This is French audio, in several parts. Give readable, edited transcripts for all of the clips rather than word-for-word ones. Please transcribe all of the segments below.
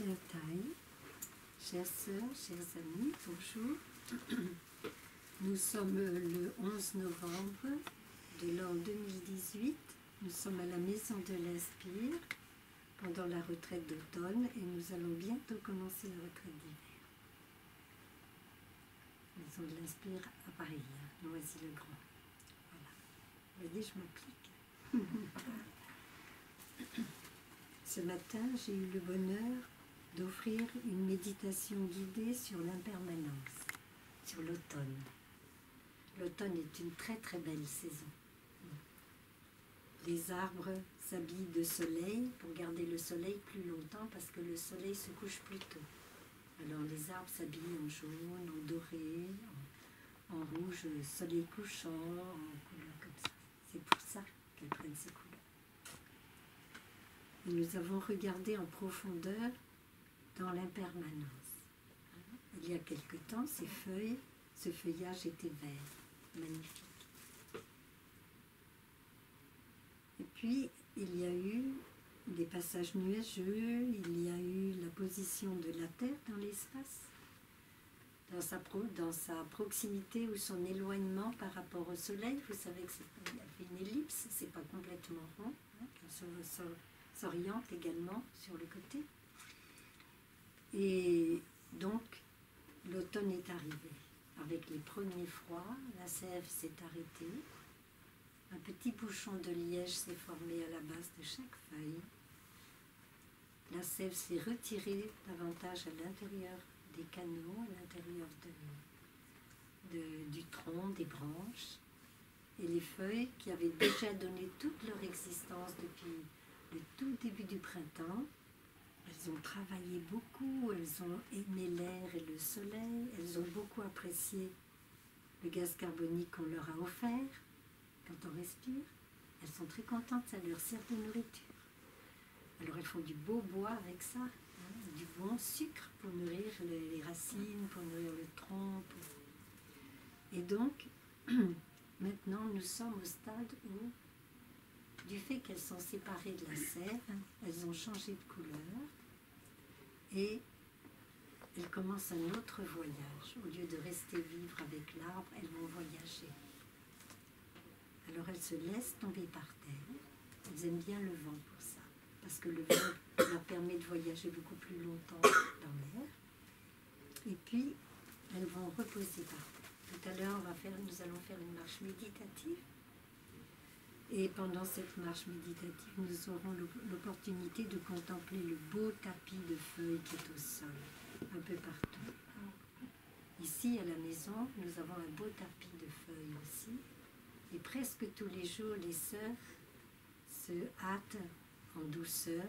Chère Taille, chères sœurs, chers amis, bonjour. Nous sommes le 11 novembre de l'an 2018. Nous sommes à la maison de l'Inspire pendant la retraite d'automne et nous allons bientôt commencer la retraite d'hiver. Maison de l'Inspire à Paris, Noisy-le-Grand. Voilà. Vous voyez, je m'applique. Ce matin, j'ai eu le bonheur d'offrir une méditation guidée sur l'impermanence, sur l'automne. L'automne est une très très belle saison. Les arbres s'habillent de soleil pour garder le soleil plus longtemps parce que le soleil se couche plus tôt. Alors les arbres s'habillent en jaune, en doré, en rouge, soleil couchant, en couleurs comme ça. C'est pour ça qu'elles prennent ces couleurs. Et nous avons regardé en profondeur dans l'impermanence. Il y a quelque temps, ce feuillage était vert, magnifique. Et puis, il y a eu des passages nuageux, il y a eu la position de la Terre dans l'espace, dans sa proximité ou son éloignement par rapport au Soleil. Vous savez qu'il y a une ellipse, c'est pas complètement rond, hein, s'oriente également sur le côté. Et donc, l'automne est arrivé. Avec les premiers froids, la sève s'est arrêtée. Un petit bouchon de liège s'est formé à la base de chaque feuille. La sève s'est retirée davantage à l'intérieur des canaux, à l'intérieur du tronc, des branches. Et les feuilles qui avaient déjà donné toute leur existence depuis le tout début du printemps, elles ont travaillé beaucoup, elles ont aimé l'air et le soleil, elles ont beaucoup apprécié le gaz carbonique qu'on leur a offert quand on respire. Elles sont très contentes, ça leur sert de nourriture. Alors elles font du beau bois avec ça, hein, du bon sucre pour nourrir les racines, pour nourrir le tronc. Et donc, maintenant nous sommes au stade où, du fait qu'elles sont séparées de la sève, elles ont changé de couleur et elles commencent un autre voyage. Au lieu de rester vivre avec l'arbre, elles vont voyager. Alors elles se laissent tomber par terre. Elles aiment bien le vent pour ça, parce que le vent leur permet de voyager beaucoup plus longtemps dans l'air. Et puis, elles vont reposer par terre. Tout à l'heure, nous allons faire une marche méditative. Et pendant cette marche méditative, nous aurons l'opportunité de contempler le beau tapis de feuilles qui est au sol, un peu partout. Ici, à la maison, nous avons un beau tapis de feuilles aussi. Et presque tous les jours, les sœurs se hâtent en douceur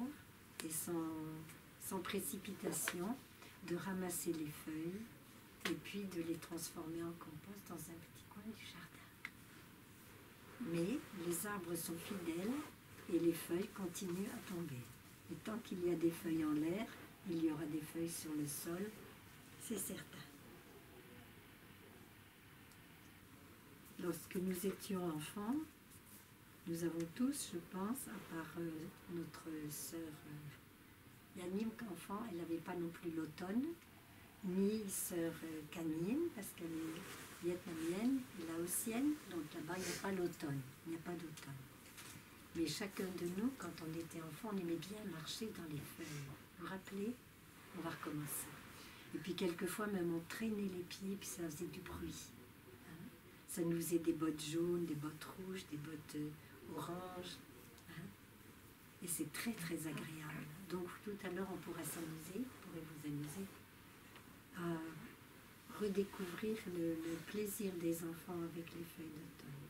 et sans précipitation de ramasser les feuilles et puis de les transformer en compost dans un petit coin du jardin. Mais les arbres sont fidèles et les feuilles continuent à tomber. Et tant qu'il y a des feuilles en l'air, il y aura des feuilles sur le sol, c'est certain. Lorsque nous étions enfants, nous avons tous, je pense, à part notre sœur Yannim, enfant, elle n'avait pas non plus l'automne, ni sœur Canine, parce qu'elle est vietnamienne, laotienne, donc là-bas il n'y a pas l'automne, il n'y a pas d'automne. Mais chacun de nous, quand on était enfant, on aimait bien marcher dans les feuilles. Vous vous rappelez? On va recommencer. Et puis quelquefois même on traînait les pieds, puis ça faisait du bruit. Hein? Ça nous faisait des bottes jaunes, des bottes rouges, des bottes oranges. Hein? Et c'est très très agréable. Donc tout à l'heure on pourra s'amuser, vous pourrez vous amuser à redécouvrir le plaisir des enfants avec les feuilles d'automne.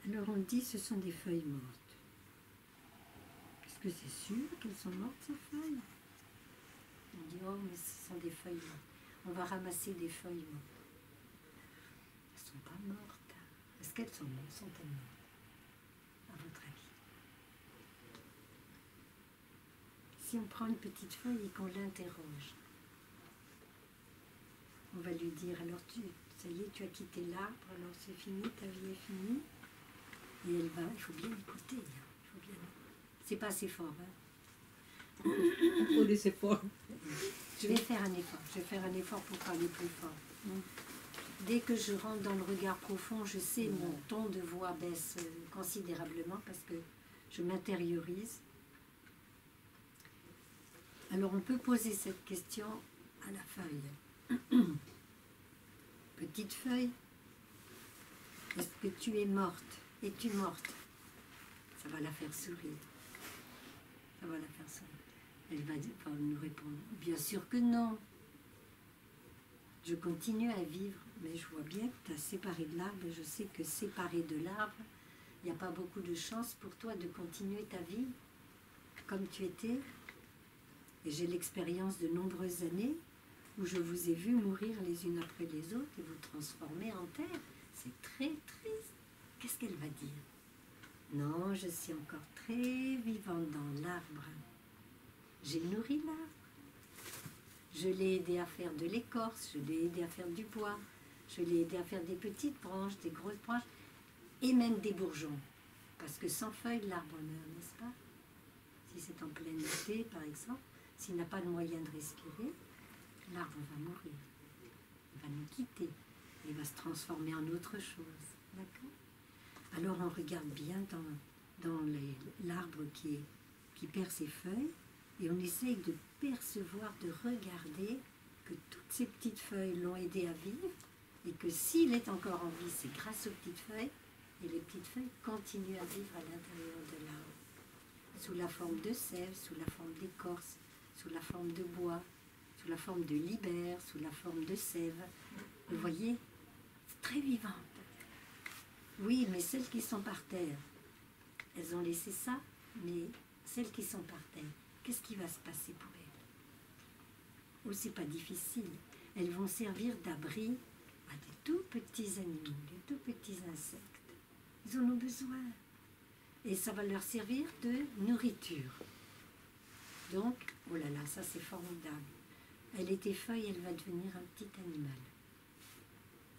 Alors on dit ce sont des feuilles mortes. Est-ce que c'est sûr qu'elles sont mortes ces feuilles? On dit oh mais ce sont des feuilles mortes. On va ramasser des feuilles mortes. Elles ne sont pas mortes. Est-ce qu'elles sont mortes? Sont-elles mortes? À votre avis? Si on prend une petite feuille et qu'on l'interroge, on va lui dire, alors ça y est, tu as quitté l'arbre, alors c'est fini, ta vie est finie. Et elle va, il faut bien écouter, hein, C'est pas assez fort. Hein. Il faut des efforts. Je vais faire un effort. Je vais faire un effort pour parler plus fort. Dès que je rentre dans le regard profond, je sais mon ton de voix baisse considérablement parce que je m'intériorise. Alors on peut poser cette question à la feuille. Petite feuille, est-ce que tu es morte? Es-tu morte? Ça va la faire sourire. Ça va la faire sourire. Elle va nous répondre, bien sûr que non. Je continue à vivre, mais je vois bien que tu as séparé de l'arbre et je sais que séparé de l'arbre, il n'y a pas beaucoup de chance pour toi de continuer ta vie comme tu étais. Et j'ai l'expérience de nombreuses années où je vous ai vu mourir les unes après les autres et vous transformer en terre. C'est très triste. Qu'est-ce qu'elle va dire? Non, je suis encore très vivante dans l'arbre. J'ai nourri l'arbre. Je l'ai aidé à faire de l'écorce, je l'ai aidé à faire du bois, je l'ai aidé à faire des petites branches, des grosses branches, et même des bourgeons. Parce que sans feuilles, l'arbre meurt, n'est-ce pas? Si c'est en plein été, par exemple, s'il n'a pas de moyen de respirer, l'arbre va mourir. Il va nous quitter. Il va se transformer en autre chose. D'accord? Alors on regarde bien dans l'arbre qui perd ses feuilles, et on essaye de percevoir, de regarder que toutes ces petites feuilles l'ont aidé à vivre et que s'il est encore en vie, c'est grâce aux petites feuilles et les petites feuilles continuent à vivre à l'intérieur de l'arbre. Sous la forme de sève, sous la forme d'écorce, sous la forme de bois, sous la forme de libère, sous la forme de sève. Vous voyez, c'est très vivant. Oui, mais celles qui sont par terre, elles ont laissé ça, mais celles qui sont par terre, qu'est-ce qui va se passer pour elles? Oh, c'est pas difficile. Elles vont servir d'abri à des tout petits animaux, des tout petits insectes. Ils en ont besoin. Et ça va leur servir de nourriture. Donc, oh là là, ça c'est formidable. Elle était feuille, elle va devenir un petit animal.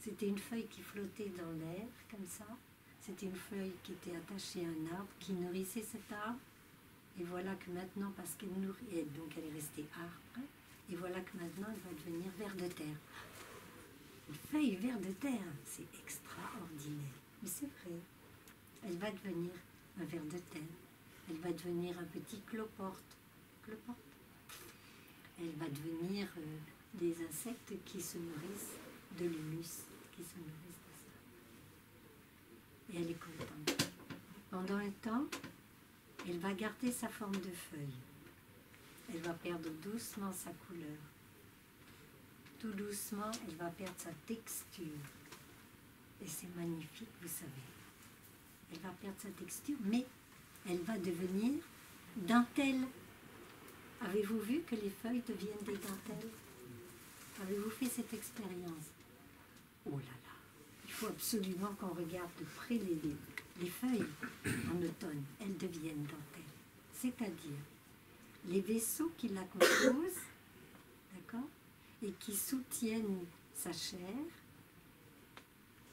C'était une feuille qui flottait dans l'air, comme ça. C'était une feuille qui était attachée à un arbre, qui nourrissait cet arbre. Et voilà que maintenant, parce qu'elle nourrit, donc elle est restée arbre, et voilà que maintenant elle va devenir ver de terre. Une feuille ver de terre, c'est extraordinaire. Mais c'est vrai. Elle va devenir un ver de terre. Elle va devenir un petit cloporte. Cloporte. Elle va devenir des insectes qui se nourrissent de l'humus, qui se nourrissent de ça. Et elle est contente. Pendant un temps, elle va garder sa forme de feuille. Elle va perdre doucement sa couleur. Tout doucement, elle va perdre sa texture. Et c'est magnifique, vous savez. Elle va perdre sa texture, mais elle va devenir dentelle. Avez-vous vu que les feuilles deviennent des dentelles? Avez-vous fait cette expérience? Oh là là, il faut absolument qu'on regarde de près les feuilles en automne. Elles deviennent dentelles. C'est-à-dire, les vaisseaux qui la composent, d'accord, et qui soutiennent sa chair,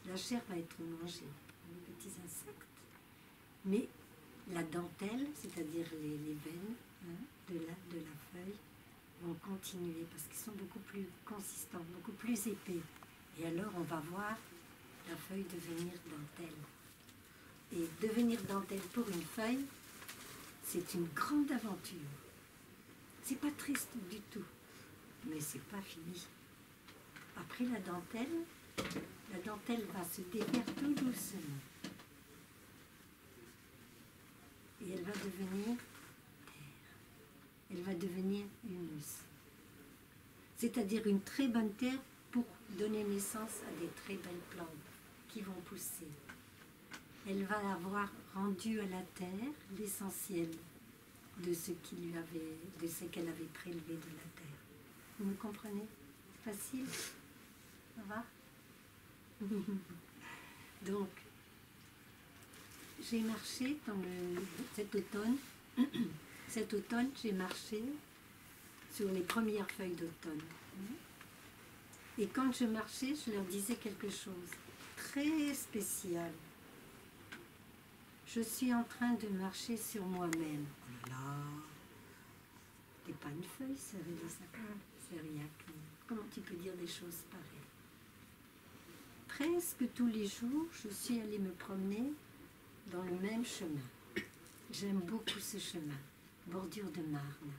la chair va être mangée par les petits insectes, mais la dentelle, c'est-à-dire les veines de la feuille, vont continuer parce qu'ils sont beaucoup plus consistants, beaucoup plus épais. Et alors on va voir la feuille devenir dentelle. Et devenir dentelle pour une feuille, c'est une grande aventure. C'est pas triste du tout, mais c'est pas fini. Après la dentelle va se défaire tout doucement. Et elle va devenir terre. Elle va devenir humus. C'est-à-dire une très bonne terre pour donner naissance à des très belles plantes qui vont pousser. Elle va avoir rendu à la terre l'essentiel de ce qu'elle avait prélevé de la terre. Vous me comprenez? Facile? Ça va? Donc, j'ai marché cet automne. Cet automne, j'ai marché sur les premières feuilles d'automne. Et quand je marchais, je leur disais quelque chose très spécial. Je suis en train de marcher sur moi-même. Oh là là là, t'es pas une feuille, sœur Elisa. Sœur Yakni. Comment tu peux dire des choses pareilles? Presque tous les jours, je suis allée me promener dans le même chemin. J'aime beaucoup ce chemin, bordure de marne.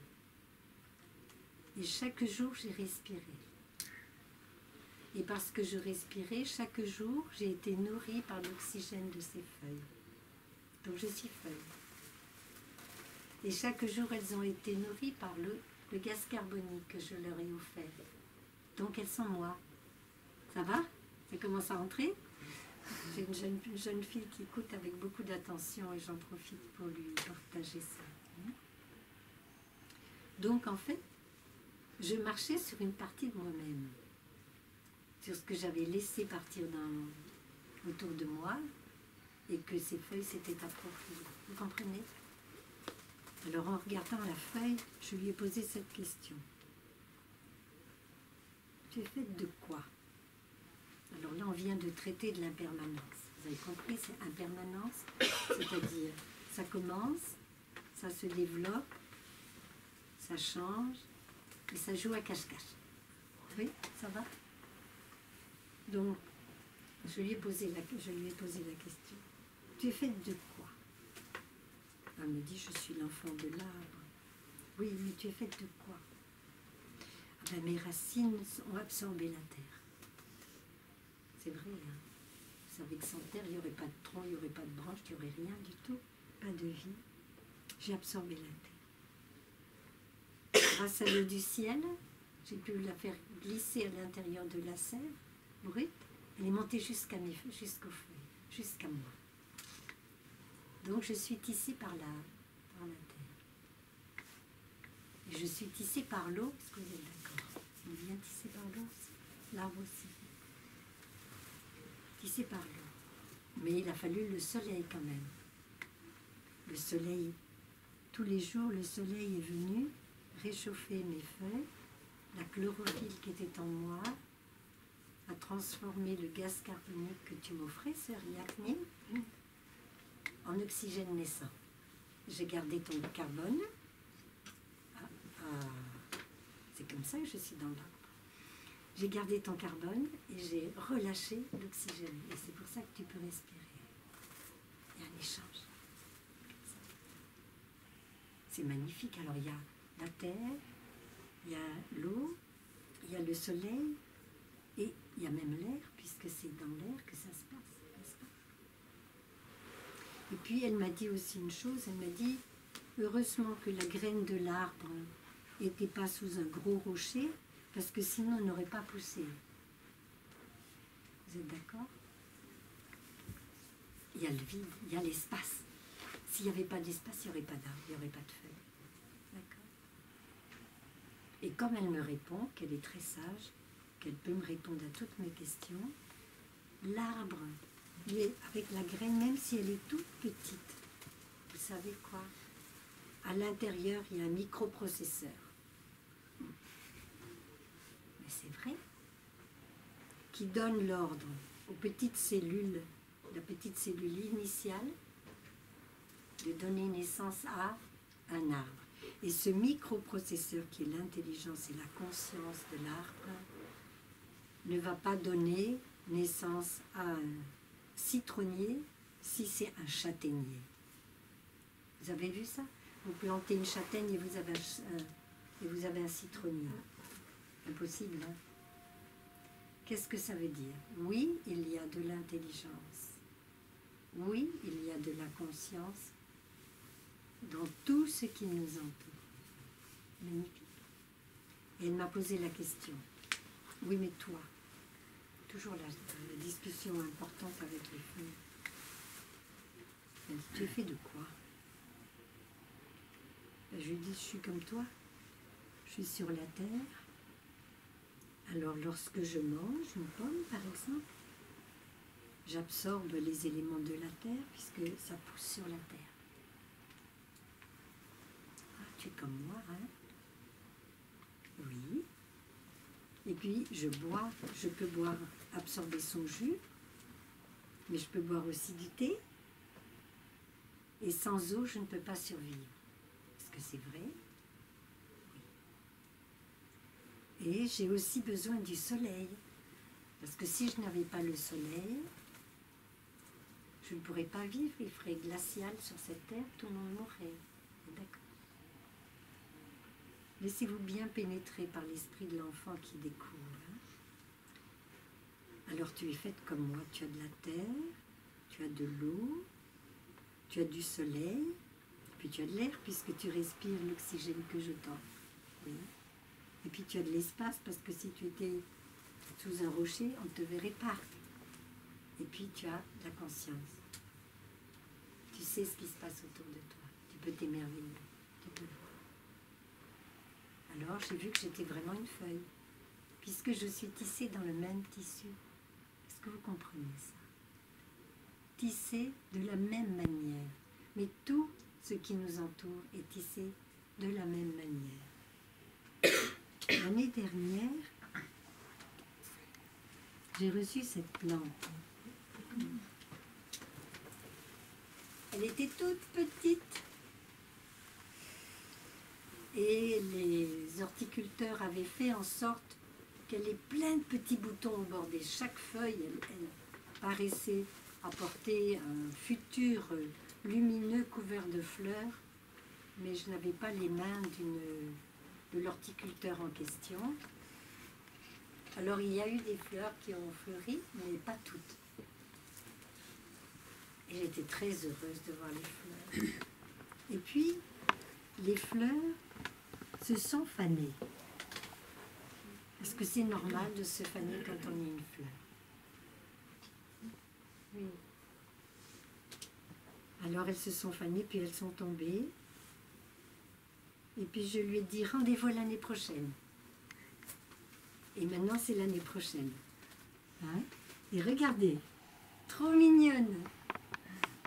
Et chaque jour, j'ai respiré. Et parce que je respirais, chaque jour, j'ai été nourrie par l'oxygène de ces feuilles. Donc je suis feuille. Et chaque jour, elles ont été nourries par le gaz carbonique que je leur ai offert. Donc elles sont moi. Ça va? Ça commence à entrer? J'ai une jeune fille qui écoute avec beaucoup d'attention et j'en profite pour lui partager ça. Donc en fait, je marchais sur une partie de moi-même, sur ce que j'avais laissé partir autour de moi et que ces feuilles s'étaient appropriées. Vous comprenez? Alors en regardant la feuille, je lui ai posé cette question. Tu es faite de quoi? Alors là, on vient de traiter de l'impermanence. Vous avez compris, c'est impermanence, c'est-à-dire ça commence, ça se développe, ça change et ça joue à cache-cache. Oui, ça va? Donc, je lui ai posé la question. Tu es faite de quoi? Elle me dit, je suis l'enfant de l'arbre. Oui, mais tu es faite de quoi? Ah ben, mes racines ont absorbé la terre. C'est vrai, hein? Vous savez que sans terre, il n'y aurait pas de tronc, il n'y aurait pas de branche, il n'y aurait rien du tout. Pas de vie. J'ai absorbé la terre. Grâce à l'eau du ciel, j'ai pu la faire glisser à l'intérieur de la serre brute. Elle est montée jusqu'aux feuilles, jusqu'à moi. Donc je suis tissée par la terre. Et je suis tissée par l'eau, est-ce que vous êtes d'accord? On est bien tissé par l'eau aussi. L'arbre aussi. Tissé par l'eau. Mais il a fallu le soleil quand même. Le soleil, tous les jours, le soleil est venu réchauffer mes feuilles. La chlorophylle qui était en moi a transformé le gaz carbonique que tu m'offrais, sœur Yakni, en oxygène naissant. J'ai gardé ton carbone. C'est comme ça que je suis dans l'arbre. J'ai gardé ton carbone et j'ai relâché l'oxygène. Et c'est pour ça que tu peux respirer. Il y a un échange. C'est magnifique. Alors il y a la terre, il y a l'eau, il y a le soleil et il y a même l'air, puisque c'est dans l'air que ça se passe, n'est-ce pas? Et puis elle m'a dit aussi une chose, elle m'a dit, heureusement que la graine de l'arbre n'était pas sous un gros rocher, parce que sinon elle n'aurait pas poussé. Vous êtes d'accord? Il y a le vide, il y a l'espace. S'il n'y avait pas d'espace, il n'y aurait pas d'arbre, il n'y aurait pas de feuilles. D'accord? Et comme elle me répond, qu'elle est très sage, qu'elle peut me répondre à toutes mes questions, l'arbre, avec la graine, même si elle est toute petite, vous savez quoi? À l'intérieur, il y a un microprocesseur. Mais c'est vrai, qui donne l'ordre aux petites cellules, la petite cellule initiale, de donner naissance à un arbre. Et ce microprocesseur qui est l'intelligence et la conscience de l'arbre ne va pas donner naissance à un citronnier si c'est un châtaignier. Vous avez vu ça? Vous plantez une châtaigne et vous avez un citronnier. Impossible, hein? Qu'est-ce que ça veut dire? Oui, il y a de l'intelligence. Oui, il y a de la conscience dans tout ce qui nous entoure. Magnifique. Et elle m'a posé la question. Oui, mais toi, toujours la discussion importante avec les filles. Elle dit, tu es fait de quoi? Ben, je lui dis, je suis comme toi. Je suis sur la terre. Alors, lorsque je mange une pomme, par exemple, j'absorbe les éléments de la terre puisque ça pousse sur la terre. Ah, tu es comme moi, hein? Oui. Et puis, je peux boire, absorber son jus, mais je peux boire aussi du thé. Et sans eau, je ne peux pas survivre. que c'est vrai. Et j'ai aussi besoin du soleil. Parce que si je n'avais pas le soleil, je ne pourrais pas vivre. Il ferait glacial sur cette terre, tout le monde mourrait. D'accord. Laissez-vous bien pénétrer par l'esprit de l'enfant qui découvre. Alors tu es faite comme moi. Tu as de la terre, tu as de l'eau, tu as du soleil, puis tu as de l'air puisque tu respires l'oxygène que je t'offre. Oui. Et puis tu as de l'espace parce que si tu étais sous un rocher, on ne te verrait pas. Et puis tu as la conscience. Tu sais ce qui se passe autour de toi. Tu peux t'émerveiller. Tu peux le voir. Alors j'ai vu que j'étais vraiment une feuille. Puisque je suis tissée dans le même tissu. Est-ce que vous comprenez ça? Tissée de la même manière. Mais tout ce qui nous entoure est tissé de la même manière. L'année dernière, j'ai reçu cette plante. Elle était toute petite. Et les horticulteurs avaient fait en sorte qu'elle ait plein de petits boutons au bord de chaque feuille. Elle paraissait apporter un futur lumineux couvert de fleurs, mais je n'avais pas les mains de l'horticulteur en question. Alors il y a eu des fleurs qui ont fleuri, mais pas toutes. Et j'étais très heureuse de voir les fleurs. Et puis, les fleurs se sont fanées. Est-ce que c'est normal de se faner quand on est une fleur? Oui. Alors elles se sont fanées, puis elles sont tombées. Et puis je lui ai dit, rendez-vous l'année prochaine. Et maintenant c'est l'année prochaine. Hein? Et regardez, trop mignonne.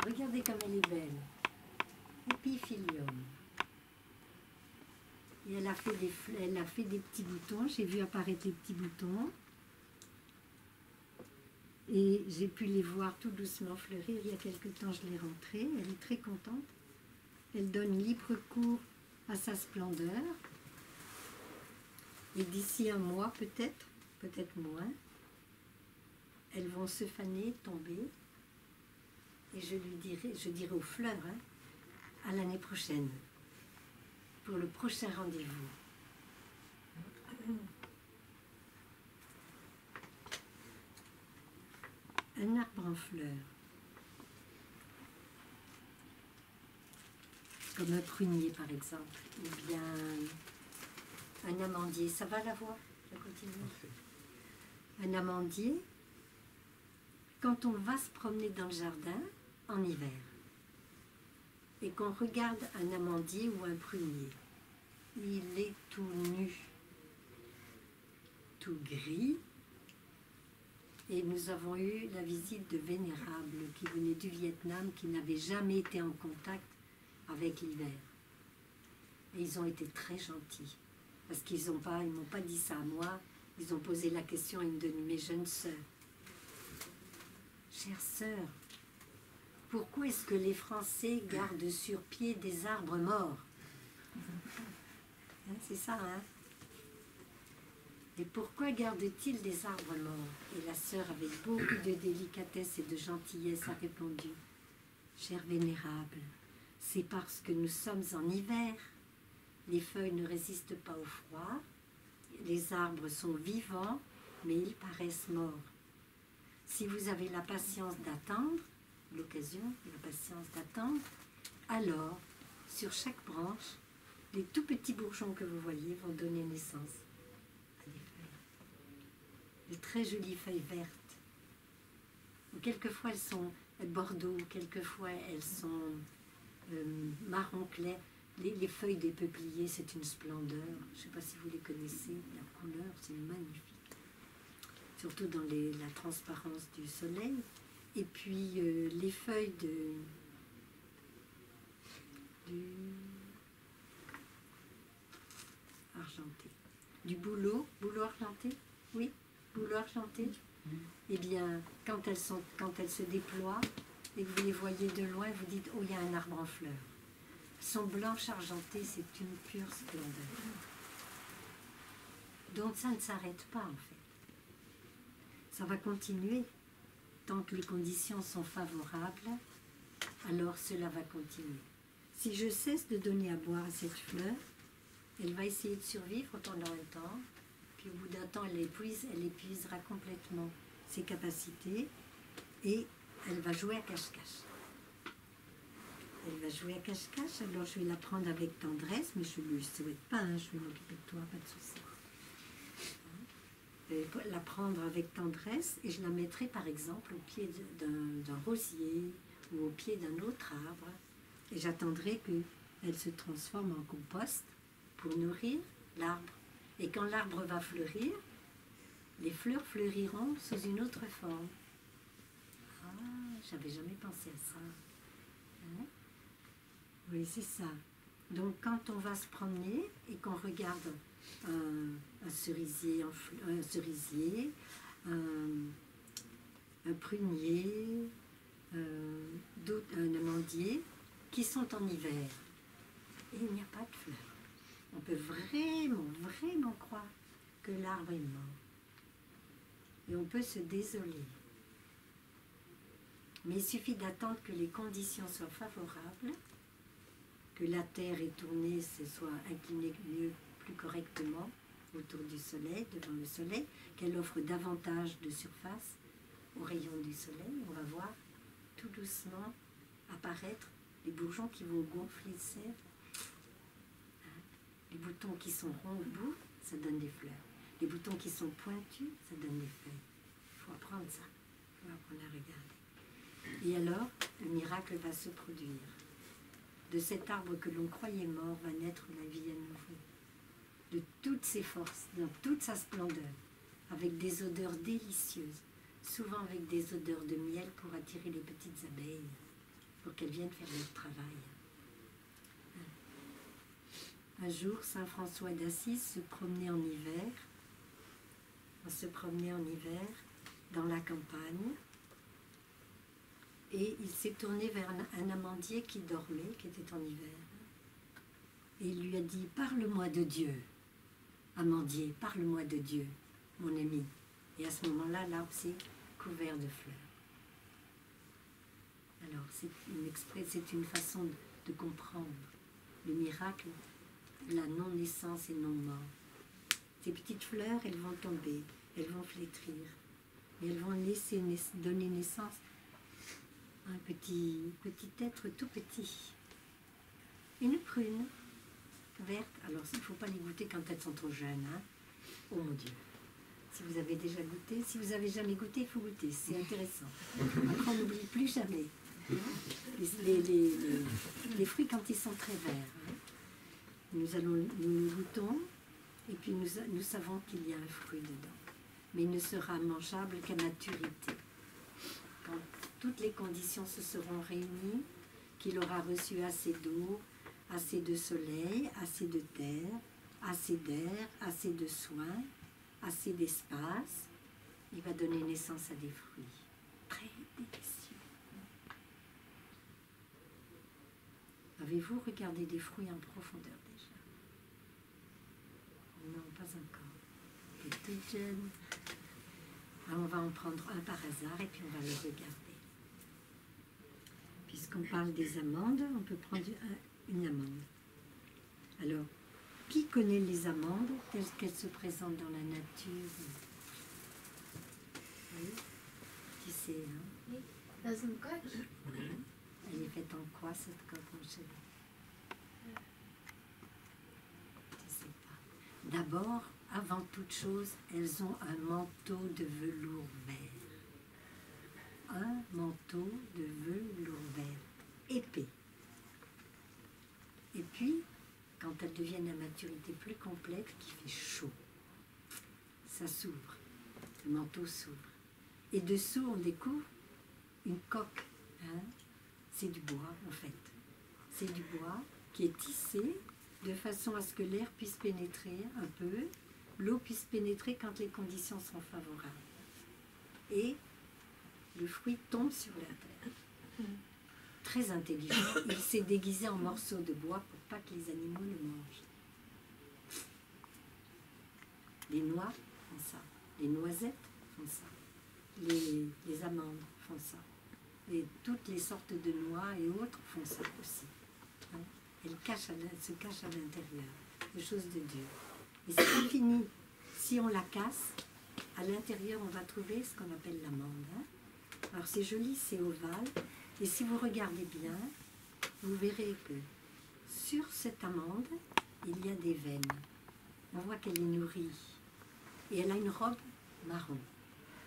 Regardez comme elle est belle. Épiphylium. Et elle a fait des petits boutons. J'ai vu apparaître les petits boutons. Et j'ai pu les voir tout doucement fleurir. Il y a quelque temps, je l'ai rentrée. Elle est très contente. Elle donne libre cours à sa splendeur. Et d'ici un mois, peut-être moins, elles vont se faner, tomber. Et je dirai aux fleurs, hein, à l'année prochaine, pour le prochain rendez-vous. Un arbre en fleurs, comme un prunier par exemple, ou bien un amandier. Ça va la voix? Ça continue. Un amandier, quand on va se promener dans le jardin en hiver et qu'on regarde un amandier ou un prunier, il est tout nu, tout gris. Et nous avons eu la visite de vénérables qui venaient du Vietnam, qui n'avaient jamais été en contact avec l'hiver. Et ils ont été très gentils, parce qu'ils m'ont pas dit ça à moi, ils ont posé la question à une de mes jeunes sœurs. Chère sœur, pourquoi est-ce que les Français gardent sur pied des arbres morts? Hein, c'est ça, hein? Et pourquoi gardent-ils des arbres morts? Et la sœur, avec beaucoup de délicatesse et de gentillesse, a répondu, chère vénérable, c'est parce que nous sommes en hiver. Les feuilles ne résistent pas au froid, les arbres sont vivants, mais ils paraissent morts. Si vous avez la patience d'attendre, l'occasion, la patience d'attendre, alors, sur chaque branche, les tout petits bourgeons que vous voyez vont donner naissance à des feuilles. De très jolies feuilles vertes. Quelquefois elles sont bordeaux, quelquefois elles sont marron clair. Les feuilles des peupliers, c'est une splendeur. Je ne sais pas si vous les connaissez, la couleur, c'est magnifique. Surtout dans la transparence du soleil. Et puis les feuilles du argenté. Du bouleau argenté, oui, bouleau argenté. Eh bien, quand elles se déploient et que vous les voyez de loin, vous dites, oh, il y a un arbre en fleurs. sont blanches argentées, c'est une pure splendeur. Donc ça ne s'arrête pas en fait. Ça va continuer. Tant que les conditions sont favorables, alors cela va continuer. Si je cesse de donner à boire à cette fleur, elle va essayer de survivre pendant un temps, puis au bout d'un temps, elle épuisera complètement ses capacités et elle va jouer à cache-cache. Elle va jouer à cache-cache, alors je vais la prendre avec tendresse, mais je ne lui souhaite pas, hein, je vais m'occuper de toi, pas de souci. Je vais la prendre avec tendresse et je la mettrai par exemple au pied d'un rosier ou au pied d'un autre arbre et j'attendrai qu'elle se transforme en compost pour nourrir l'arbre. Et quand l'arbre va fleurir, les fleurs fleuriront sous une autre forme. Ah, j'avais jamais pensé à ça. Hein? Oui, c'est ça. Donc quand on va se promener et qu'on regarde un cerisier, un prunier, un amandier, qui sont en hiver, et il n'y a pas de fleurs. On peut vraiment, vraiment croire que l'arbre est mort. Et on peut se désoler. Mais il suffit d'attendre que les conditions soient favorables, que la terre est tournée, se soit inclinée mieux, plus correctement autour du soleil, devant le soleil, qu'elle offre davantage de surface aux rayons du soleil. On va voir tout doucement apparaître les bourgeons qui vont gonfler le sève. Les boutons qui sont ronds au bout, ça donne des fleurs. Les boutons qui sont pointus, ça donne des feuilles. Il faut apprendre ça. Il faut apprendre à regarder. Et alors, le miracle va se produire. De cet arbre que l'on croyait mort va naître la vie à nouveau. De toutes ses forces, dans toute sa splendeur, avec des odeurs délicieuses, souvent avec des odeurs de miel pour attirer les petites abeilles, pour qu'elles viennent faire leur travail. Un jour, saint François d'Assise se promenait en hiver. On se promenait en hiver dans la campagne et il s'est tourné vers un amandier qui dormait, qui était en hiver. Et il lui a dit « Parle-moi de Dieu, amandier, parle-moi de Dieu, mon ami. » Et à ce moment-là, l'arbre s'est couvert de fleurs. Alors, c'est une façon de comprendre le miracle, la non-naissance et non-mort. Ces petites fleurs, elles vont tomber, elles vont flétrir, et elles vont donner naissance à un petit être tout petit. Une prune verte. Alors, il ne faut pas les goûter quand elles sont trop jeunes. Hein. Oh mon Dieu! Si vous avez déjà goûté, si vous n'avez jamais goûté, il faut goûter. C'est intéressant. Après, on n'oublie plus jamais. Les fruits quand ils sont très verts. Hein. Nous goûtons et puis nous savons qu'il y a un fruit dedans. Mais il ne sera mangeable qu'à maturité. Quand toutes les conditions se seront réunies, qu'il aura reçu assez d'eau, assez de soleil, assez de terre, assez d'air, assez de soins, assez d'espace, il va donner naissance à des fruits très délicieux. Avez-vous regardé des fruits en profondeur déjà? Non, pas encore. C'est toute jeune. Alors on va en prendre un par hasard et puis on va le regarder. Puisqu'on parle des amandes, on peut prendre une amande. Alors, qui connaît les amandes telles qu'elles se présentent dans la nature? Oui, tu sais, hein? Oui, dans une coque. Oui. Elle est faite en quoi cette coque, mon chéri? Tu sais pas. D'abord, avant toute chose, elles ont un manteau de velours vert. Un manteau de velours vert, épais. Et puis, quand elles deviennent à maturité plus complète, qui fait chaud, ça s'ouvre, le manteau s'ouvre. Et dessous, on découvre une coque. Hein? C'est du bois, en fait. C'est du bois qui est tissé de façon à ce que l'air puisse pénétrer un peu, l'eau puisse pénétrer quand les conditions sont favorables. Et le fruit tombe sur la terre. très intelligent. Il s'est déguisé en morceaux de bois pour pas que les animaux le mangent. Les noix font ça. Les noisettes font ça. Les amandes font ça. Et toutes les sortes de noix et autres font ça aussi. Hein. Elles se cachent à l'intérieur. Des choses de Dieu. Et c'est pas fini. Si on la casse, à l'intérieur, on va trouver ce qu'on appelle l'amande. Hein. Alors c'est joli, c'est ovale. Et si vous regardez bien, vous verrez que sur cette amande, il y a des veines. On voit qu'elle est nourrie. Et elle a une robe marron,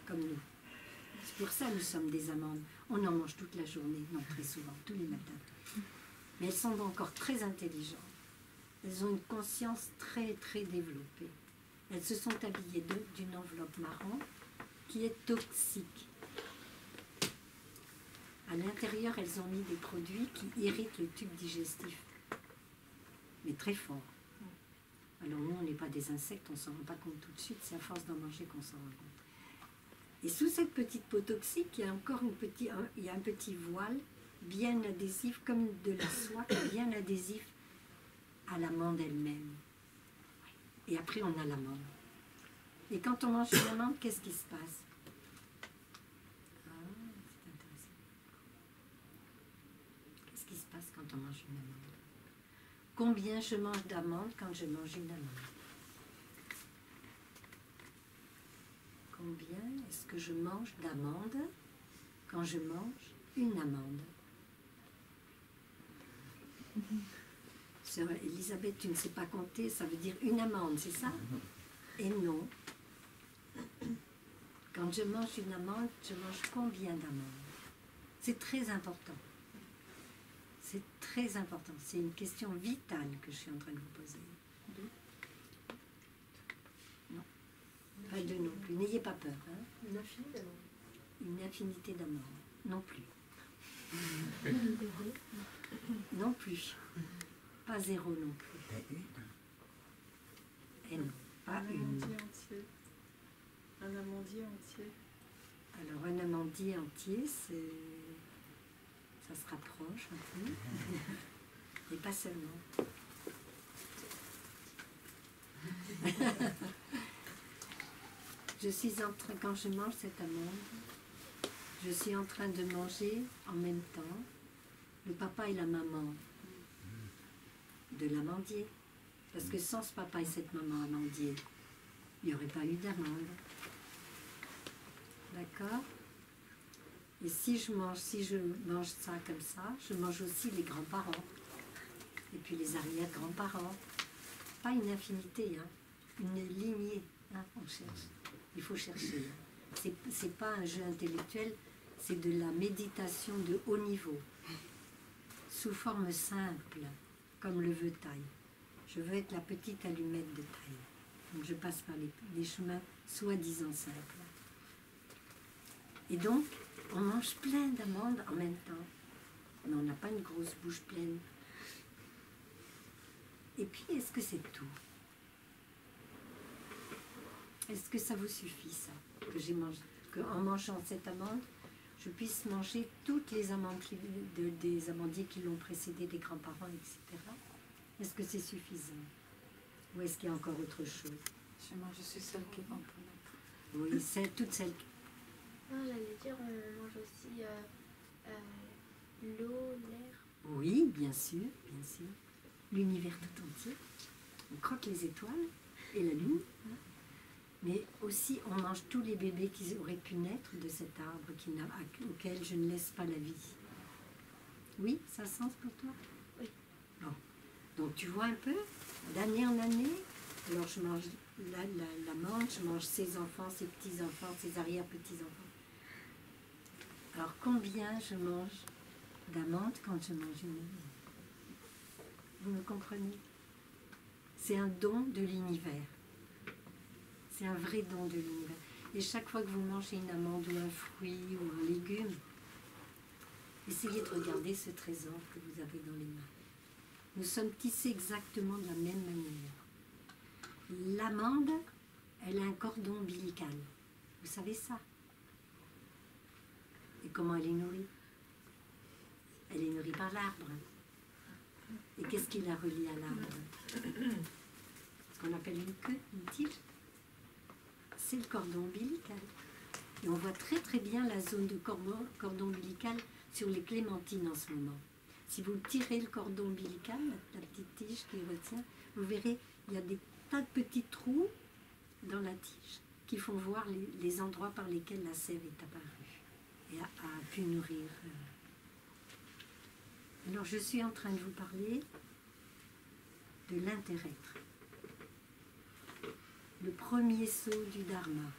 comme nous. C'est pour ça que nous sommes des amandes. On en mange toute la journée, non très souvent, tous les matins. Mais elles sont encore très intelligentes. Elles ont une conscience très très développée. Elles se sont habillées d'une enveloppe marron qui est toxique. À l'intérieur, elles ont mis des produits qui irritent le tube digestif, mais très fort. Alors nous, on n'est pas des insectes, on ne s'en rend pas compte tout de suite, c'est à force d'en manger qu'on s'en rend compte. Et sous cette petite peau toxique, il y a encore il y a un petit voile bien adhésif, comme de la soie, bien adhésif à l'amande elle-même. Et après, on a l'amande. Et quand on mange une amande, qu'est-ce qui se passe? Ah, c'est intéressant. Qu'est-ce qui se passe quand on mange une amande? Combien je mange d'amandes quand je mange une amande? Combien est-ce que je mange d'amandes quand je mange une amande? Sœur Elisabeth, tu ne sais pas compter, ça veut dire une amande, c'est ça? Et non. Quand je mange une amande, je mange combien d'amandes? C'est très important. C'est très important. C'est une question vitale que je suis en train de vous poser. Non. Pas deux non plus. N'ayez pas peur. Hein? Une infinité d'amour. Une infinité d'amour. Non plus. Non plus. Pas zéro non plus. Et non, pas une. Amandier entier. Un amandier entier. Alors un amandier entier, ça se rapproche un peu. Et pas seulement. Je suis en train, quand je mange cette amande, je suis en train de manger en même temps le papa et la maman de l'amandier. Parce que sans ce papa et cette maman amandier, il n'y aurait pas eu d'amande. D'accord? Et si je mange ça comme ça, je mange aussi les grands-parents. Et puis les arrière-grands-parents. Pas une infinité, hein. Une lignée. Hein, on cherche. Il faut chercher. C'est pas un jeu intellectuel, c'est de la méditation de haut niveau. Sous forme simple, comme le veut Taille. Je veux être la petite allumette de Taille. Donc je passe par les chemins soi-disant simples. Et donc, on mange plein d'amandes en même temps. Mais on n'a pas une grosse bouche pleine. Et puis, est-ce que c'est tout? Est-ce que ça vous suffit, ça? Qu'en mangeant cette amande, je puisse manger toutes les amandes des amandiers qui l'ont précédé, des grands-parents, etc. Est-ce que c'est suffisant? Ou est-ce qu'il y a encore autre chose? Je suis celle qui va en prendre. Oui, toutes celles qui... Non, j'allais dire, on mange aussi l'eau, l'air. Oui, bien sûr, bien sûr. L'univers tout entier. On croque les étoiles et la lune. Hein. Mais aussi, on mange tous les bébés qui auraient pu naître de cet arbre auquel je ne laisse pas la vie. Oui, ça a sens pour toi? Oui. Bon. Donc tu vois un peu, d'année en année, alors je mange l'amande, je mange ses enfants, ses petits-enfants, ses arrière-petits-enfants. Alors combien je mange d'amandes quand je mange une amande? Vous me comprenez? C'est un don de l'univers. C'est un vrai don de l'univers. Et chaque fois que vous mangez une amande ou un fruit ou un légume, essayez de regarder ce trésor que vous avez dans les mains. Nous sommes tissés exactement de la même manière. L'amande, elle a un cordon ombilical. Vous savez ça? Et comment elle est nourrie? Elle est nourrie par l'arbre. Et qu'est-ce qui la relie à l'arbre? Ce qu'on appelle une queue, une tige. C'est le cordon ombilical. Et on voit très très bien la zone de cordon ombilical sur les clémentines en ce moment. Si vous tirez le cordon ombilical, la petite tige qui retient, vous verrez, il y a des tas de petits trous dans la tige qui font voir les endroits par lesquels la sève est apparue et a pu nourrir. Alors je suis en train de vous parler de l'interêtre. Le premier saut du Dharma.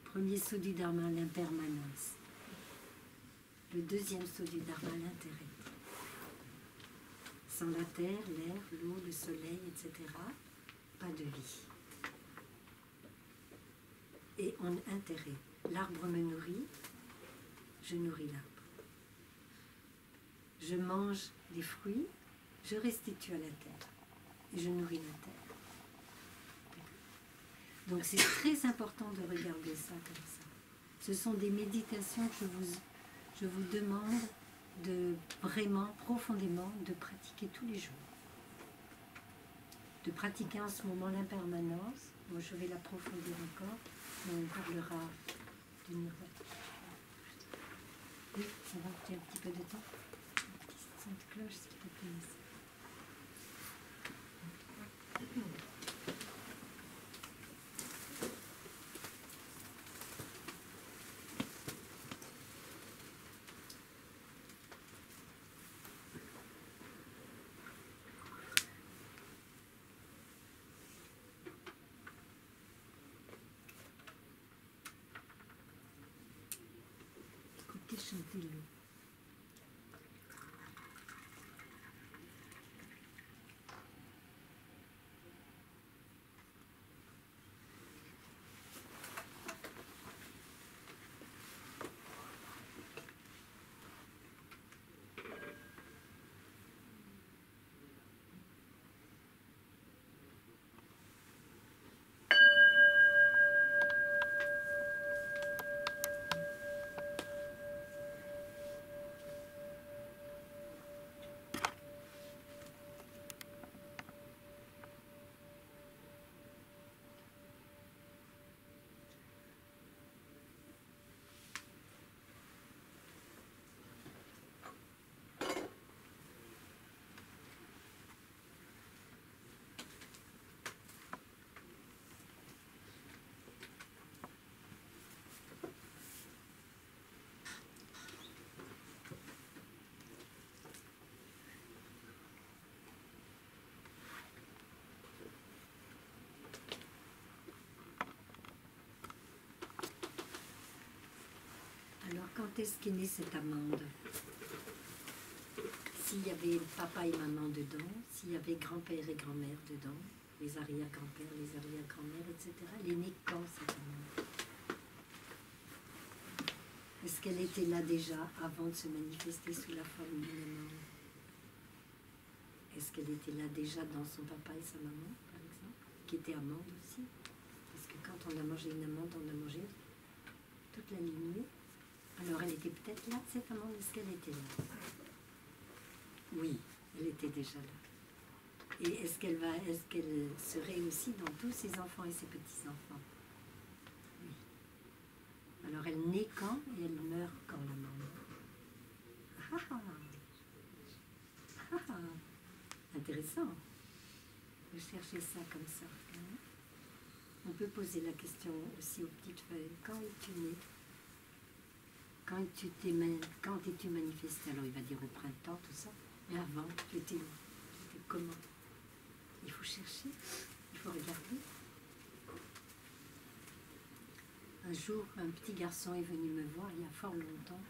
Premier saut du Dharma, l'impermanence. Le deuxième saut du Dharma, l'intérêt. Sans la terre, l'air, l'eau, le soleil, etc., pas de vie. Et en intérêt, l'arbre me nourrit, je nourris l'arbre. Je mange des fruits, je restitue à la terre. Et je nourris la terre. Donc c'est très important de regarder ça comme ça. Ce sont des méditations que je vous demande de vraiment, profondément, de pratiquer tous les jours. De pratiquer en ce moment l'impermanence. Moi, je vais l'approfondir encore, mais on parlera du nirvana. Oui, ça va, tu as un petit peu de temps. Une petite sainte cloche, s'il te plaît. Chantez-le. Alors, quand est-ce qu'est née cette amande? S'il y avait papa et maman dedans, s'il y avait grand-père et grand-mère dedans, les arrière-grands-pères, les arrière-grand-mères, etc., elle est née quand, cette amande? Est-ce qu'elle était là déjà avant de se manifester sous la forme d'une amande? Est-ce qu'elle était là déjà dans son papa et sa maman, par exemple, qui étaient amandes aussi? Parce que quand on a mangé une amande, on a mangé toute la lignée. Alors elle était peut-être là, cette amande, est-ce qu'elle était là? Oui, elle était déjà là. Et est-ce qu'elle serait aussi dans tous ses enfants et ses petits-enfants? Oui. Alors elle naît quand et elle meurt quand, l'amande? Intéressant. Vous cherchez ça comme ça. Hein? On peut poser la question aussi aux petites feuilles. Quand es-tu né? Quand es-tu manifesté? Alors il va dire au printemps, tout ça. Mais avant, tu étais comment? Il faut chercher, il faut regarder. Un jour, un petit garçon est venu me voir il y a fort longtemps.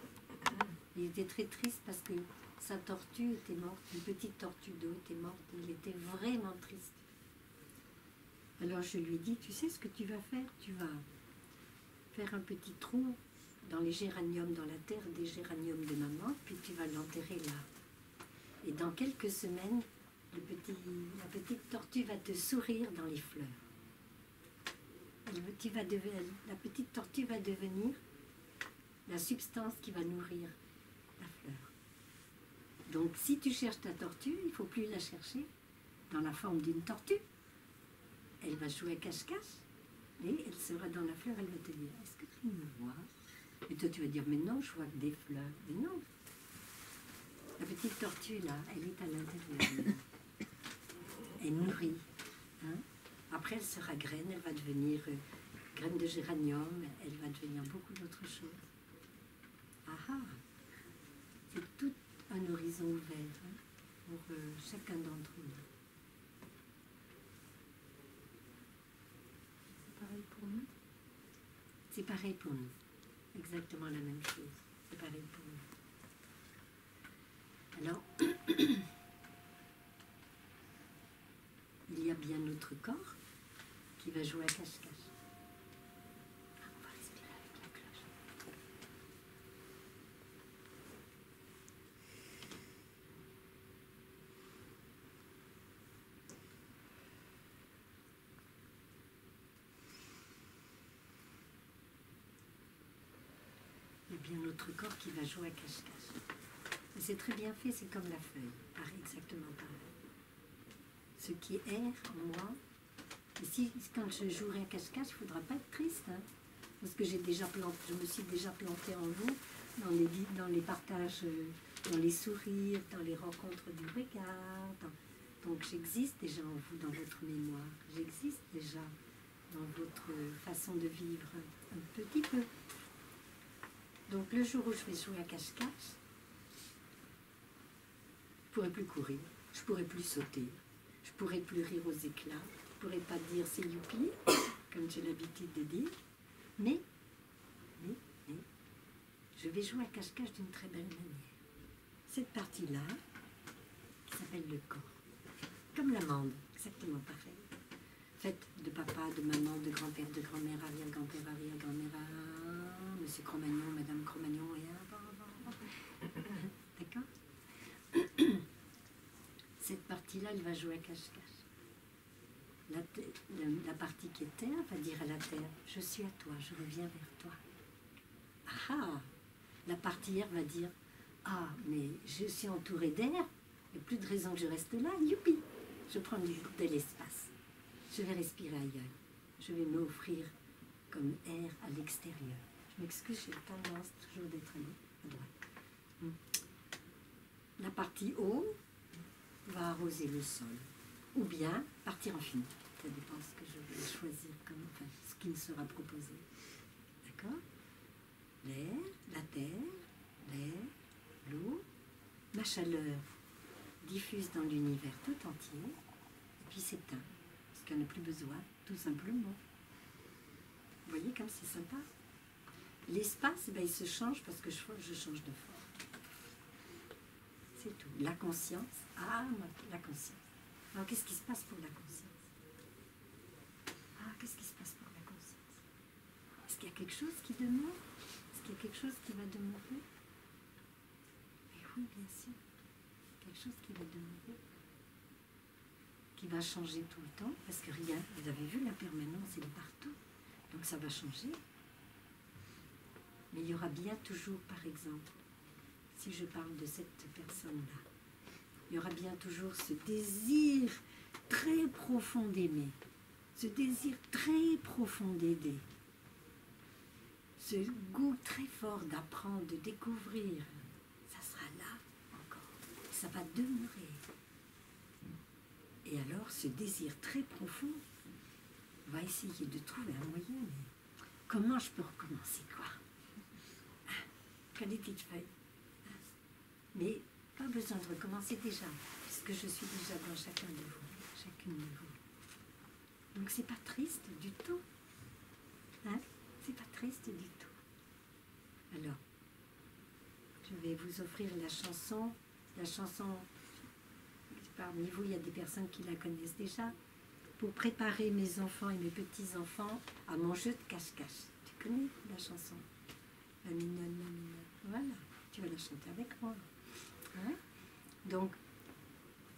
Il était très triste parce que sa tortue était morte, une petite tortue d'eau était morte. Il était vraiment triste. Alors je lui ai dit, tu sais ce que tu vas faire? Tu vas faire un petit trou dans les géraniums, dans la terre des géraniums de maman, puis tu vas l'enterrer là. Et dans quelques semaines, la petite tortue va te sourire dans les fleurs. La petite tortue va devenir la substance qui va nourrir la fleur. Donc si tu cherches ta tortue, il ne faut plus la chercher dans la forme d'une tortue. Elle va jouer à cache-cache et elle sera dans la fleur, elle va te dire, est-ce que tu me vois? Et toi tu vas dire, mais non, je vois que des fleurs. Mais non, la petite tortue là, elle est à l'intérieur. Elle nourrit. Hein? Après elle sera graine, elle va devenir graine de géranium, elle va devenir beaucoup d'autres choses. Ah ah, c'est tout un horizon ouvert hein, pour chacun d'entre nous. C'est pareil pour nous. C'est pareil pour nous. Exactement la même chose. C'est pareil pour nous. Alors, il y a bien notre corps qui va jouer à cache-cache. Ah, on va respirer avec la cloche. Il y a bien notre corps qui va jouer à cache-cache. Et c'est très bien fait, c'est comme la feuille, pareil, exactement pareil. Ce qui erre en moi, et si quand je jouerai à cache-cache, il ne faudra pas être triste, hein, parce que je me suis déjà plantée en vous, dans les partages, dans les sourires, dans les rencontres du regard. Donc j'existe déjà en vous, dans votre mémoire, j'existe déjà dans votre façon de vivre un petit peu. Donc le jour où je vais jouer à cache-cache, je ne pourrai plus courir, je ne pourrai plus sauter, je ne pourrai plus rire aux éclats, je ne pourrai pas dire c'est youpi, comme j'ai l'habitude de dire, mais, je vais jouer à cache-cache d'une très belle manière. Cette partie-là, qui s'appelle le corps, comme l'amande, exactement pareil. Faite de papa, de maman, de grand-père, de grand-mère, arrière-grand-père, arrière-grand-mère, monsieur Cro-Magnon, madame Cro-Magnon, et d'accord? Cette partie-là, elle va jouer à cache-cache. La partie qui est terre va dire à la terre, je suis à toi, je reviens vers toi. Ah ah! La partie air va dire, ah, mais je suis entourée d'air, il n'y a plus de raison que je reste là, youpi! Je prends de l'espace. Je vais respirer ailleurs. Je vais m'offrir comme air à l'extérieur. Je m'excuse, j'ai tendance toujours d'être à droite. La partie haut va arroser le sol. Ou bien partir en fumée. Ça dépend de ce que je vais choisir, ce qui me sera proposé. D'accord? L'air, la terre, l'air, l'eau, ma chaleur diffuse dans l'univers tout entier, et puis s'éteint. Parce qu'il n'y en a plus besoin, tout simplement. Vous voyez comme c'est sympa? L'espace, il se change parce que je change de forme. C'est tout. La conscience, la conscience. Alors qu'est-ce qui se passe pour la conscience? Qu'est-ce qui se passe pour la conscience? Est-ce qu'il y a quelque chose qui demeure? Est-ce qu'il y a quelque chose qui va demeurer? Et oui, bien sûr. Quelque chose qui va demeurer. Qui va changer tout le temps, parce que rien, vous avez vu, la permanence, elle est partout. Donc ça va changer. Mais il y aura bien toujours, par exemple, si je parle de cette personne-là, il y aura bien toujours ce désir très profond d'aimer, ce désir très profond d'aider, ce goût très fort d'apprendre, de découvrir. Ça sera là encore, ça va demeurer. Et alors, ce désir très profond va essayer de trouver un moyen. Mais comment je peux recommencer, quoi? Quelle petite feuille. Mais pas besoin de recommencer déjà, puisque je suis déjà dans chacun de vous, chacune de vous. Donc c'est pas triste du tout. Hein? C'est pas triste du tout. Alors, je vais vous offrir la chanson. Parmi vous, il y a des personnes qui la connaissent déjà. Pour préparer mes enfants et mes petits-enfants à mon jeu de cache-cache. Tu connais la chanson? La mignonne, la mignonne. Voilà, tu vas la chanter avec moi. Hein? Donc,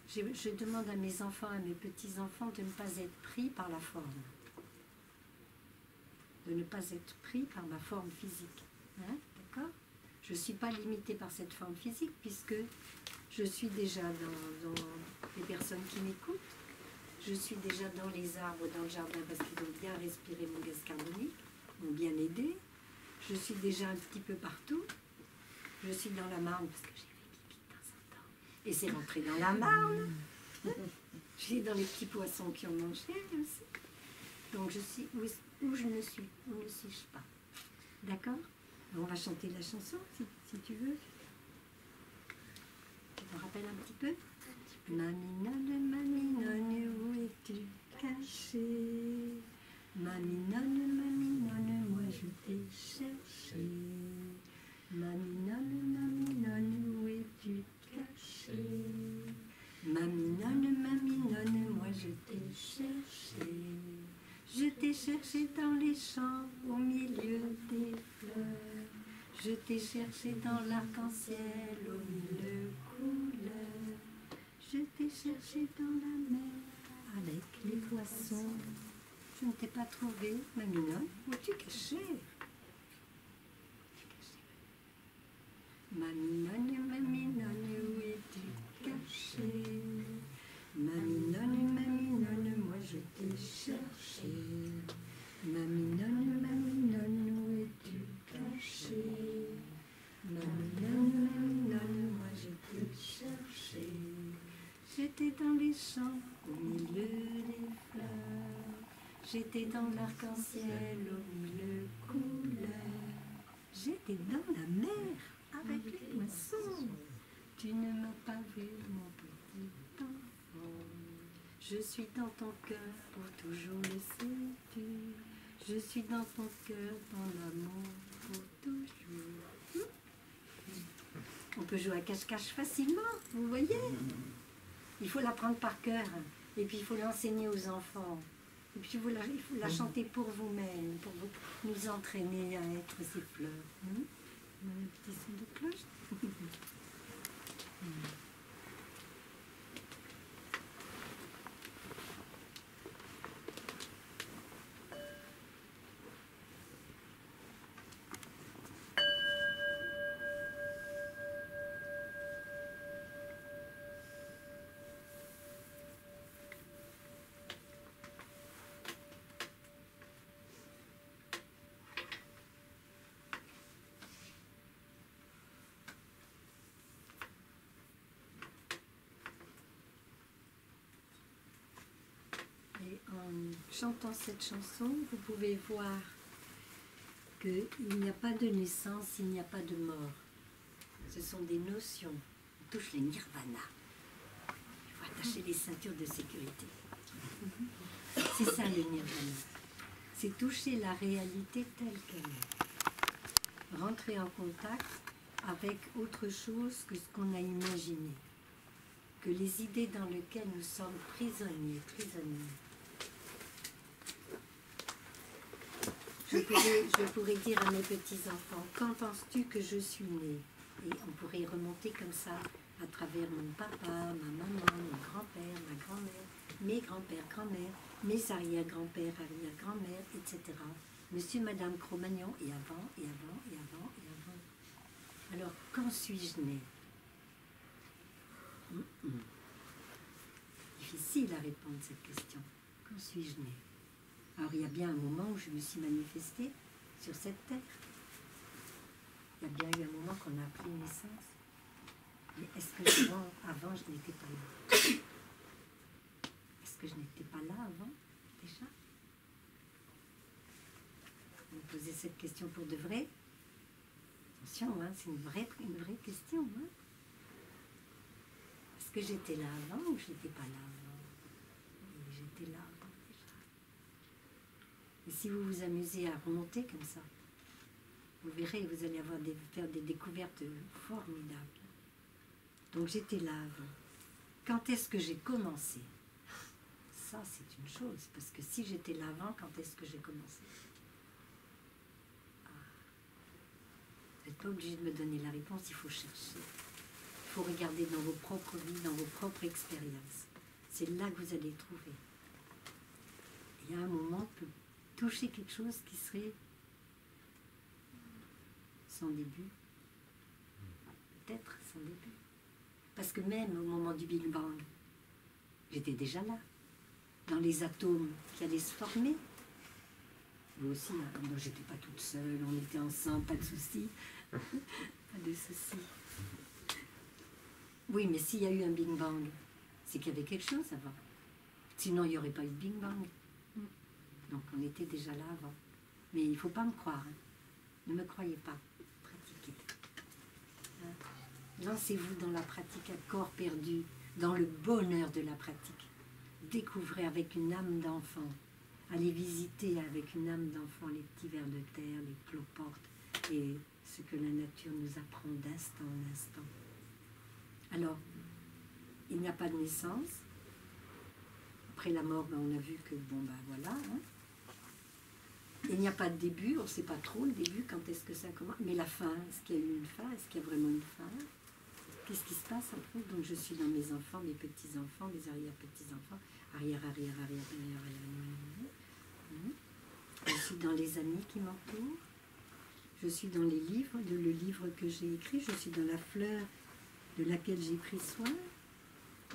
je demande à mes enfants, à mes petits-enfants de ne pas être pris par la forme. De ne pas être pris par ma forme physique. Hein? D'accord? Je ne suis pas limitée par cette forme physique puisque Je suis déjà dans les personnes qui m'écoutent. Je suis déjà dans les arbres, dans le jardin, parce qu'ils ont bien respiré mon gaz carbonique, m'ont bien aidé. Je suis déjà un petit peu partout. Je suis dans la marne, parce que j'ai fait pipi de temps en temps. Et c'est rentré dans la marne. Je suis dans les petits poissons qui ont mangé aussi. Donc je suis où je ne suis, où ne suis-je pas. D'accord? On va chanter la chanson, si tu veux. Tu te rappelles un petit peu? Maminonne, où es-tu cachée? Maminonne, moi je t'ai cherché. Maminonne, où es-tu cachée? Maminonne, moi je t'ai cherché. Je t'ai cherché dans les champs, au milieu des fleurs. Je t'ai cherché dans l'arc-en-ciel, au milieu couleurs. Je t'ai cherché dans la mer, avec les poissons. Je ne t'ai pas trouvé, Maminonne, où es-tu cachée? Maminonne, où es-tu cachée? Maminonne, moi je t'ai cherché. Maminonne, où es-tu cachée? Maminonne, moi je t'ai cherché. J'étais dans les champs, au milieu des fleurs. J'étais dans l'arc-en-ciel, au milieu couleur. J'étais dans la mer, avec les poissons. Tu ne m'as pas vu, mon petit enfant. Je suis dans ton cœur, pour toujours le sais-tu. Je suis dans ton cœur, dans l'amour, pour toujours. On peut jouer à cache-cache facilement, vous voyez? Il faut l'apprendre par cœur, et puis il faut l'enseigner aux enfants. Et puis il faut la chanter pour vous-même, pour nous entraîner à être ces fleurs. Un petit son de cloche. Et en chantant cette chanson, vous pouvez voir qu'il n'y a pas de naissance, il n'y a pas de mort. Ce sont des notions. On touche les nirvana. Il faut attacher les ceintures de sécurité. C'est ça le nirvana. C'est toucher la réalité telle qu'elle est. Rentrer en contact avec autre chose que ce qu'on a imaginé. Que les idées dans lesquelles nous sommes prisonniers. Je pourrais dire à mes petits-enfants, quand penses-tu que je suis née? Et on pourrait remonter comme ça, à travers mon papa, ma maman, mon grand-père, ma grand-mère, mes grands-pères, grand-mères, mes arrière-grands-pères, arrière-grand-mères, etc. Monsieur, madame Cro-Magnon, et avant. Alors, quand suis-je née? Difficile à répondre à cette question. Quand suis-je née? Alors, il y a bien un moment où je me suis manifestée sur cette terre. Il y a bien eu un moment qu'on a pris naissance. Mais est-ce que avant je n'étais pas là? Est-ce que je n'étais pas là avant, déjà? Vous me posez cette question pour de vrai? Attention, hein, c'est une vraie question. Hein? Est-ce que j'étais là avant ou je n'étais pas là avant? Oui, j'étais là avant déjà. Et si vous vous amusez à remonter comme ça, vous verrez, vous allez faire des découvertes formidables. Donc j'étais là avant. Quand est-ce que j'ai commencé? Ça, c'est une chose, parce que si j'étais là avant, quand est-ce que j'ai commencé? Vous n'êtes pas obligé de me donner la réponse, il faut chercher. Il faut regarder dans vos propres vies, dans vos propres expériences. C'est là que vous allez trouver. Il y a un moment, on peut toucher quelque chose qui serait sans début. Peut-être sans début. Parce que même au moment du Big Bang, j'étais déjà là, dans les atomes qui allaient se former. Vous aussi, hein. Non, j'étais pas toute seule, on était ensemble, pas de soucis. Pas de soucis. Oui, mais s'il y a eu un Big Bang, c'est qu'il y avait quelque chose avant. Sinon, il n'y aurait pas eu de Big Bang. Donc, on était déjà là avant. Mais il ne faut pas me croire. Hein. Ne me croyez pas. Pratiquez. Hein. Lancez-vous dans la pratique à corps perdu, dans le bonheur de la pratique. Découvrez avec une âme d'enfant. Allez visiter avec une âme d'enfant les petits vers de terre, les cloportes et ce que la nature nous apprend d'instant en instant. Alors, il n'y a pas de naissance. Après la mort, ben, on a vu que, bon, ben voilà. Hein. Il n'y a pas de début, on ne sait pas trop le début, quand est-ce que ça commence. Mais la fin, est-ce qu'il y a eu une fin? Est-ce qu'il y a vraiment une fin? Qu'est-ce qui se passe après? Donc je suis dans mes enfants, mes petits-enfants, mes arrière-petits-enfants, arrière. Je suis dans les amis qui m'entourent. Je suis dans les livres, le livre que j'ai écrit. Je suis dans la fleur de laquelle j'ai pris soin.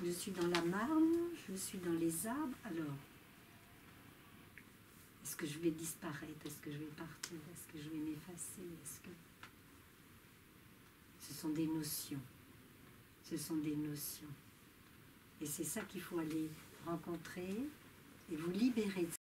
Je suis dans la marne, je suis dans les arbres. Alors, est-ce que je vais disparaître? Est-ce que je vais partir? Est-ce que je vais m'effacer? Est-ce que... Ce sont des notions. Ce sont des notions. Et c'est ça qu'il faut aller rencontrer et vous libérer de